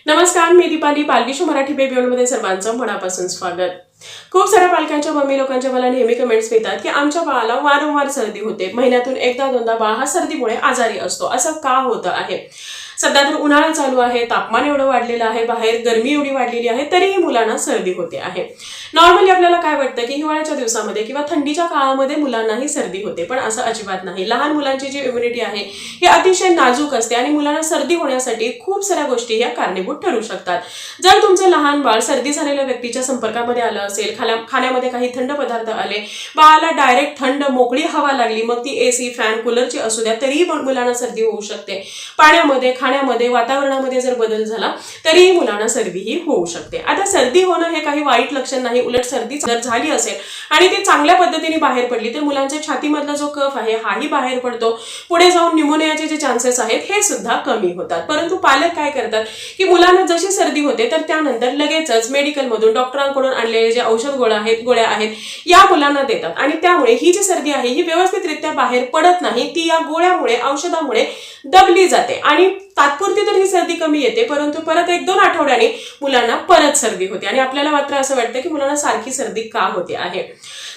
नमस्कार, मी दीपाली. बालविश्व मराठी बेबी वर्ल्डमध्ये सर्वांचं मनापासून स्वागत. खूप साऱ्या पालकांच्या मम्मी लोकांच्या मला नेहमी कमेंट्स मिळतात की आमच्या बाळाला वारंवार सर्दी होते, महिन्यातून एकदा दोनदा बाळ हा सर्दीमुळे आजारी असतो. असं का होतं आहे? सध्या तर उन्हाळा चालू आहे, तापमान एवढं वाढलेलं आहे, बाहेर गरमी एवढी वाढलेली आहे, तरीही मुलांना सर्दी होते आहे. नॉर्मली आपल्याला काय वाटतं की हिवाळ्याच्या दिवसामध्ये किंवा थंडीच्या काळामध्ये मुलांनाही सर्दी होते, पण असं अजिबात नाही. लहान मुलांची जी इम्युनिटी आहे ही अतिशय नाजूक असते आणि मुलांना सर्दी होण्यासाठी खूप साऱ्या गोष्टी ह्या कारणीभूत ठरू शकतात. जर तुमचं लहान बाळ सर्दी झालेल्या व्यक्तीच्या संपर्कामध्ये आलं असेल, खाण्यामध्ये काही थंड पदार्थ आले, बाळाला डायरेक्ट थंड मोकळी हवा लागली, मग ती एसी फॅन कूलरची असू द्या, तरीही मुलांना सर्दी होऊ शकते. पाण्यामध्ये खाण्यामध्ये वातावरणामध्ये जर बदल झाला तरीही मुलांना सर्दी ही होऊ शकते. आता सर्दी होणं हे काही वाईट लक्षण नाही. उलट सर्दी जर झाली असेल आणि ती चांगल्या पद्धतीने बाहेर पडली तर मुलांच्या छातीमधला जो कफ आहे हाही बाहेर पडतो. पुढे जाऊन न्यूमोनियाचे जे चान्सेस आहेत हे सुद्धा कमी होतात. परंतु पालक काय करतात की मुलांना जशी सर्दी होते तर त्यानंतर लगेचच मेडिकलमधून डॉक्टरांकडून आणलेले जे औषध गोळ्या आहेत या मुलांना देतात आणि त्यामुळे ही जी सर्दी आहे ही व्यवस्थितरित्या बाहेर पडत नाही. ती या गोळ्यामुळे औषधामुळे दबली जाते आणि तात्पुरती तर ही सर्दी कमी येते, परंतु परत 1-2 आठवड्यांनी मुलांना परत सर्दी होते आणि आपल्याला मात्र असं वाटतं की मुलांना सारखी सर्दी का होते आहे.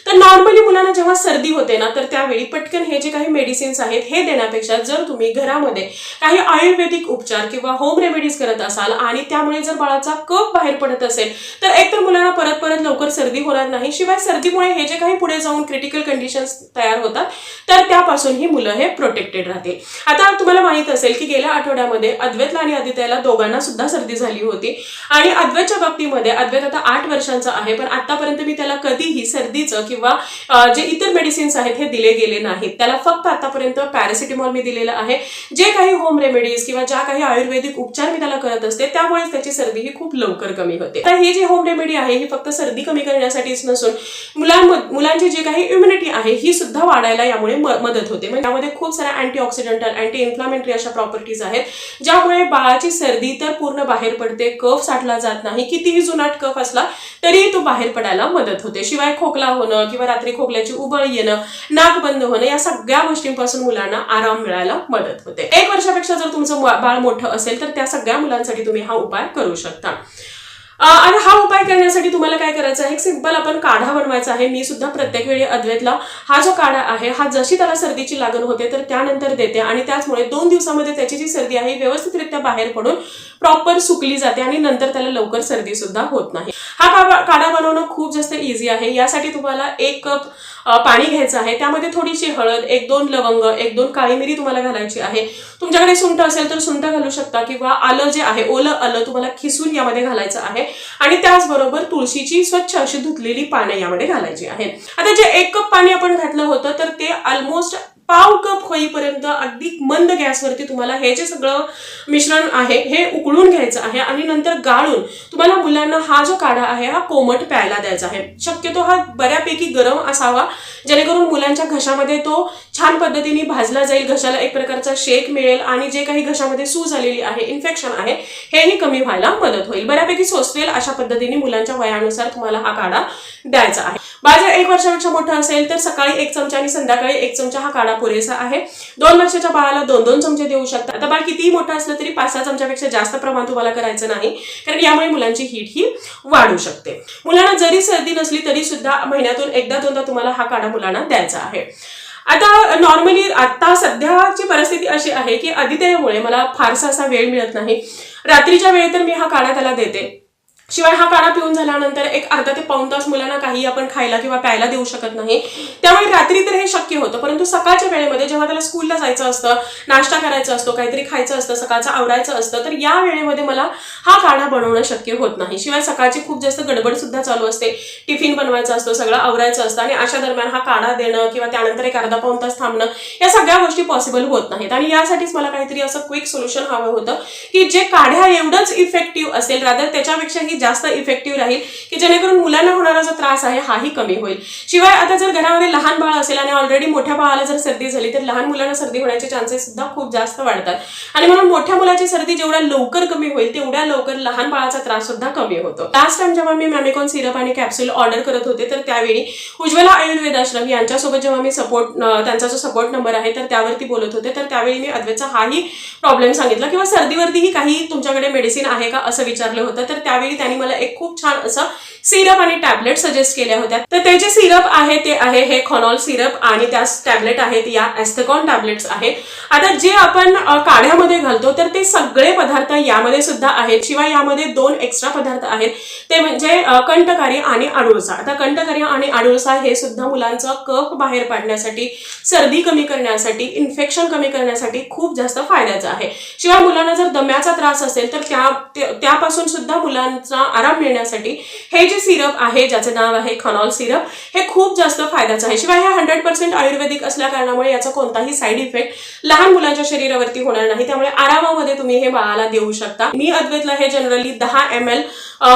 तर नॉर्मली मुलांना जेव्हा सर्दी होते ना तर त्यावेळी पटकन हे जे काही मेडिसिन्स आहेत हे देण्यापेक्षा जर तुम्ही घरामध्ये काही आयुर्वेदिक उपचार किंवा होम रेमेडीज करत असाल आणि त्यामुळे जर बाळाचा कफ बाहेर पडत असेल तर एकतर मुलांना परत लवकर सर्दी होणार नाही, शिवाय सर्दीमुळे हे जे काही पुढे जाऊन क्रिटिकल कंडिशन्स तयार होतात तर त्यापासून ही मुलं हे प्रोटेक्टेड राहतील. आता तुम्हाला माहित असेल की गेल्या आठवड्यामध्ये अद्वैतला आणि आदित्यला दोघांना सुद्धा सर्दी झाली होती आणि अद्वैतच्या बाबतीमध्ये अद्वैत आता 8 वर्षांचा आहे, पण आतापर्यंत मी त्याला कधीही सर्दीचं किंवा जे इतर मेडिसिन्स आहेत हे दिले गेले नाहीत. त्याला फक्त आतापर्यंत पॅरासिटामॉल मी दिलेलं आहे. जे काही होम रेमेडीज किंवा ज्या काही आयुर्वेदिक उपचार मी त्याला करत असते त्यामुळेच त्याची सर्दी ही खूप लवकर कमी होते. तर ही जी होम रेमेडी आहे ही फक्त सर्दी कमी करण्यासाठीच नसून मुलांची जी काही इम्युनिटी आहे ही सुद्धा वाढायला यामुळे मदत होते. म्हणजे यामध्ये खूप साऱ्या अँटीऑक्सिडंटल, अँटी इन्फ्लामेटरी अशा प्रॉपर्टीज आहेत ज्यामुळे बाळाची सर्दी तर पूर्ण बाहेर पडते, कफ साठला जात नाही. कितीही जुनाट कफ असला तरीही तो बाहेर पडायला मदत होते. शिवाय खोकला होणं किंवा रात्री खोकल्याची उबळ येणं, नाक बंद होणं या सगळ्या गोष्टींपासून मुलांना आराम मिळायला मदत होते. 1 वर्षापेक्षा जर तुमचं बाळ मोठं असेल तर त्या सगळ्या मुलांसाठी तुम्ही हा उपाय करू शकता. आणि हा उपाय करण्यासाठी तुम्हाला काय करायचं आहे, एक सिंपल आपण काढा बनवायचा आहे. मी सुद्धा प्रत्येक वेळी अद्वैतला हा जो काढा आहे हा जशी त्याला सर्दीची लागण होते तर त्यानंतर देते आणि त्याचमुळे 2 दिवसामध्ये त्याची जी सर्दी आहे व्यवस्थितरित्या बाहेर पडून प्रॉपर सुकली जाते आणि नंतर त्याला लवकर सर्दी सुद्धा होत नाही. हा काढा बनवणं खूप जास्त इझी आहे. यासाठी तुम्हाला 1 कप पाणी घ्यायचं आहे, त्यामध्ये थोडीशी हळद, 1-2 लवंग, 1-2 काळी मिरी तुम्हाला घालायची आहे. तुमच्याकडे सुंठ असेल तर सुंठ घालू शकता किंवा आलं जे आहे, ओलं आलं तुम्हाला खिसून यामध्ये घालायचं आहे आणि त्याचबरोबर तुळशीची स्वच्छ अशी धुतलेली पानं यामध्ये घालायची आहेत. आता जे 1 कप पाणी आपण घातलं होतं तर ते ऑलमोस्ट पाव कप होईपर्यंत अगदी मंद गॅसवरती तुम्हाला हे जे सगळं मिश्रण आहे हे उकळून घ्यायचं आहे आणि नंतर गाळून तुम्हाला मुलांना हा जो काढा आहे हा कोमट प्यायला द्यायचा आहे. शक्यतो हा बऱ्यापैकी गरम असावा जेणेकरून मुलांच्या घशामध्ये तो छान पद्धतीने भाजला जाईल, घशाला एक प्रकारचा शेक मिळेल आणि जे काही घशामध्ये सूज आलेली आहे, इन्फेक्शन आहे, हेही कमी व्हायला मदत होईल. बऱ्यापैकी सोचवेल अशा पद्धतीने मुलांच्या वयानुसार तुम्हाला हा काढा द्यायचा आहे. बाळ जर 1 वर्षापेक्षा मोठं असेल तर सकाळी 1 चमचा आणि संध्याकाळी 1 चमचा हा काढा पुरेसा आहे. 2 वर्षाच्या बाळाला 2-2 चमचे देऊ शकता. आता बाळ कितीही मोठं असलं तरी 5-6 चमच्यापेक्षा जास्त प्रमाण तुम्हाला करायचं नाही, कारण यामुळे मुलांची हीट ही वाढू शकते. मुलांना जरी सर्दी नसली तरी सुद्धा महिन्यातून 1-2दा तुम्हाला हा काढा मुलांना द्यायचा आहे. आता नॉर्मली आता सध्याची परिस्थिती अशी आहे की आदित्यमुळे मला फारसा असा वेळ मिळत नाही. रात्रीच्या वेळी तर मी हा काढा त्याला देते. शिवाय हा काढा पिऊन झाल्यानंतर एक अर्धा ते पाऊण तास मुलांना काही आपण खायला किंवा प्यायला देऊ शकत नाही, त्यामुळे रात्री तर हे शक्य होतं. परंतु सकाळच्या वेळेमध्ये जेव्हा त्याला स्कूलला जायचं असतं, नाश्ता करायचा असतो, काहीतरी खायचं असतं, सकाळचं आवरायचं असतं, तर या वेळेमध्ये मला हा काढा बनवणं शक्य होत नाही. शिवाय सकाळची खूप जास्त गडबड सुद्धा चालू असते, टिफिन बनवायचा असतो, सगळं आवरायचं असतं आणि अशा दरम्यान हा काढा देणं किंवा त्यानंतर एक अर्धा पाऊण तास थांबणं या सगळ्या गोष्टी पॉसिबल होत नाहीत. आणि यासाठीच मला काहीतरी असं क्विक सोल्युशन हवं होतं की जे काढ्या एवढंच इफेक्टिव्ह असेल, रादर त्याच्यापेक्षाही जास्त इफेक्टिव्ह राहील की जेणेकरून मुलांना होणारा जो त्रास आहे हाही कमी होईल. शिवाय आता जर घरामध्ये लहान बाळ असेल आणि ऑलरेडी मोठ्या बाळाला जर सर्दी झाली तर लहान मुलांना सर्दी होण्याचे चान्सेस सुद्धा खूप जास्त वाढतात आणि म्हणून मोठ्या मुलाची सर्दी जेवढ्या लवकर कमी होईल तेवढ्या लवकर लहान बाळाचा त्रास सुद्धा कमी होतो. लास्ट टाइम जेव्हा मी मॅमिकॉन सिरप आणि कॅप्सूल ऑर्डर करत होते तर त्यावेळी उज्ज्वला आयुर्वेद आश्रम यांच्यासोबत जेव्हा मी त्यांचा जो सपोर्ट नंबर आहे तर त्यावरती बोलत होते तर त्यावेळी मी अद्वैतचा हाही प्रॉब्लेम सांगितला किंवा सर्दीवरतीही काही तुमच्याकडे मेडिसिन आहे का असं विचारलं होतं. तर त्यावेळी त्यांनी मला एक खूप छान असं सिरप आणि टॅबलेट सजेस्ट केल्या होत्या. तर ते जे सिरप आहे ते आहे हे खॉनॉल सिरप आणि त्या टॅबलेट आहेत या ॲस्थेकॉन टॅबलेट्स आहेत. आता जे आपण काढ्यामध्ये घालतो तर ते सगळे पदार्थ यामध्ये सुद्धा आहेत. शिवाय यामध्ये 2 एक्स्ट्रा पदार्थ आहेत ते म्हणजे कंठकारी आणि आडुळसा. आता कंठकारी आणि आडुळसा हे सुद्धा मुलांचा कफ बाहेर पाडण्यासाठी, सर्दी कमी करण्यासाठी, इन्फेक्शन कमी करण्यासाठी खूप जास्त फायद्याचं आहे. शिवाय मुलांना जर दम्याचा त्रास असेल तर त्यापासून सुद्धा मुलांचा आराम मिळण्यासाठी हे जे सिरप आहे ज्याचं नाव आहे खॉनॉल सिरप हे खूप जास्त फायद्याचं आहे. शिवाय हे 100% आयुर्वेदिक असल्या कारणामुळे याचा कोणताही साईड इफेक्ट लहान मुलांच्या शरीरावरती होणार नाही. त्यामुळे आरामामध्ये तुम्ही हे बाळाला देऊ शकता. मी अद्वैतला हे जनरली 10 ml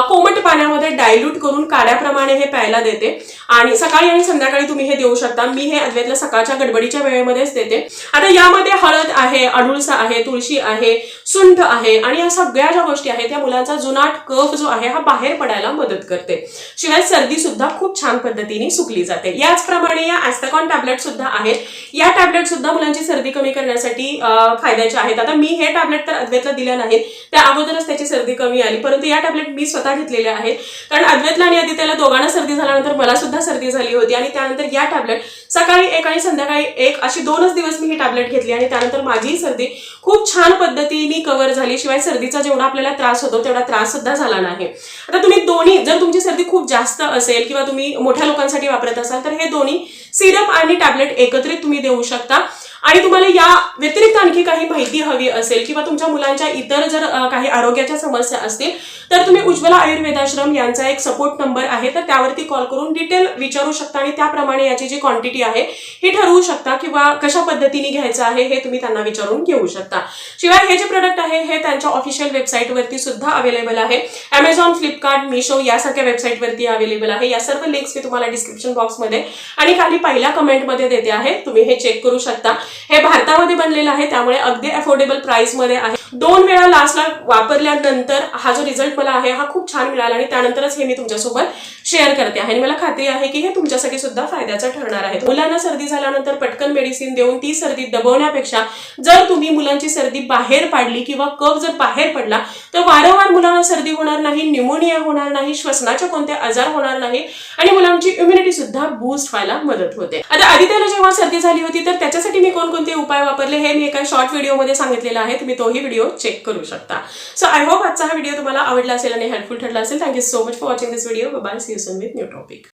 कोमट पाण्यामध्ये डायल्यूट करून काढ्याप्रमाणे हे प्यायला देते आणि सकाळी आणि संध्याकाळी तुम्ही हे देऊ शकता. मी हे अद्वैतला सकाळच्या गडबडीच्या वेळेमध्येच देते. आता यामध्ये हळद आहे, अडुळसा आहे, तुळशी आहे, सुंठ आहे आणि या सगळ्या ज्या गोष्टी आहेत त्या मुलांचा जुनाट कफ जो आहे हा बाहेर पडायला मदत करते. शिवाय सर्दी सुद्धा खूप छान पद्धतीने सुकली जाते. याचप्रमाणे या ॲस्थेकॉन टॅबलेट सुद्धा आहेत. या टॅबलेट सुद्धा मुलांची सर्दी कमी करण्यासाठी फायद्याचे आहेत. आता मी हे टॅबलेट तर अद्वैतला दिल्या नाहीत, त्या अगोदरच त्याची सर्दी कमी आली, परंतु या टॅबलेट मी स्वतः घेतलेल्या आहेत. कारण अद्वैतला आणि आदित्यला दोघांना सर्दी झाल्यानंतर मला सुद्धा सर्दी झाली होती आणि त्यानंतर या टॅबलेट सकाळी 1 आणि संध्याकाळी 1 अशी 2च दिवस मी ही टॅबलेट घेतली आणि त्यानंतर माझी सर्दी खूप छान पद्धतीने कव्हर झाली. शिवाय सर्दीचा जेवढा आपल्याला त्रास होतो तेवढा त्रास सुद्धा झाला नाही. आता तुम्ही दोन्ही, जर तुमची सर्दी खूप जास्त असेल किंवा तुम्ही मोठ्या लोकांसाठी वापरत असाल तर हे दोन्ही सिरप आणि टॅबलेट एकत्रित तुम्ही देऊ शकता. आणि तुम्हाला या व्यतिरिक्त आणखी काही माहिती हवी असेल किंवा तुमच्या मुलांच्या इतर जर काही आरोग्याच्या समस्या असतील तर तुम्ही उज्ज्वला आयुर्वेदाश्रम यांचा एक सपोर्ट नंबर आहे तर त्यावरती कॉल करून डिटेल विचारू शकता आणि त्याप्रमाणे याची जी क्वांटिटी आहे ही ठरवू शकता किंवा कशा पद्धतीने घ्यायचं आहे हे तुम्ही त्यांना विचारून घेऊ शकता. शिवाय हे जे प्रोडक्ट आहे हे त्यांच्या ऑफिशियल वेबसाईटवरती सुद्धा अवेलेबल आहे. Amazon, फ्लिपकार्ट, मिशो यासारख्या वेबसाईटवरती अवेलेबल आहे. या सर्व लिंक्स मी तुम्हाला डिस्क्रिप्शन बॉक्समध्ये आणि खाली पहिल्या कमेंटमध्ये देते आहे, तुम्ही हे चेक करू शकता. हे भारतामध्ये बनलेलं आहे त्यामुळे अगदी अफोर्डेबल प्राइस मध्ये आहे. 2 वेळा लास्टला वापरल्यानंतर हा जो रिझल्ट मला आहे हा खूप छान मिळाला आणि त्यानंतरच हे मी तुमच्यासोबत शेअर करते आहे आणि मला खात्री आहे की हे तुमच्यासाठी सुद्धा फायद्याचं ठरणार आहे. मुलांना सर्दी झाल्यानंतर पटकन मेडिसिन देऊन ती सर्दी दबवण्यापेक्षा जर तुम्ही मुलांची सर्दी बाहेर पाडली किंवा कफ जर बाहेर पडला तर वारंवार मुलांना सर्दी होणार नाही, न्यूमोनिया होणार नाही, श्वसनाचे कोणते आजार होणार नाही आणि मुलांची इम्युनिटी सुद्धा बूस्ट व्हायला मदत होते. आता आदित्यला जेव्हा सर्दी झाली होती तर त्याच्यासाठी मी कोणकोणते उपाय वापरले हे मी एका शॉर्ट व्हिडिओमध्ये सांगितलेलं आहे, तुम्ही तोही व्हिडिओ चेक करू शकता. सो आय होप आजचा हा व्हिडिओ तुम्हाला आवडला असेल आणि हेल्पफुल ठरला असेल. Thank you so much for watching this video. Bye, see you soon with new topic.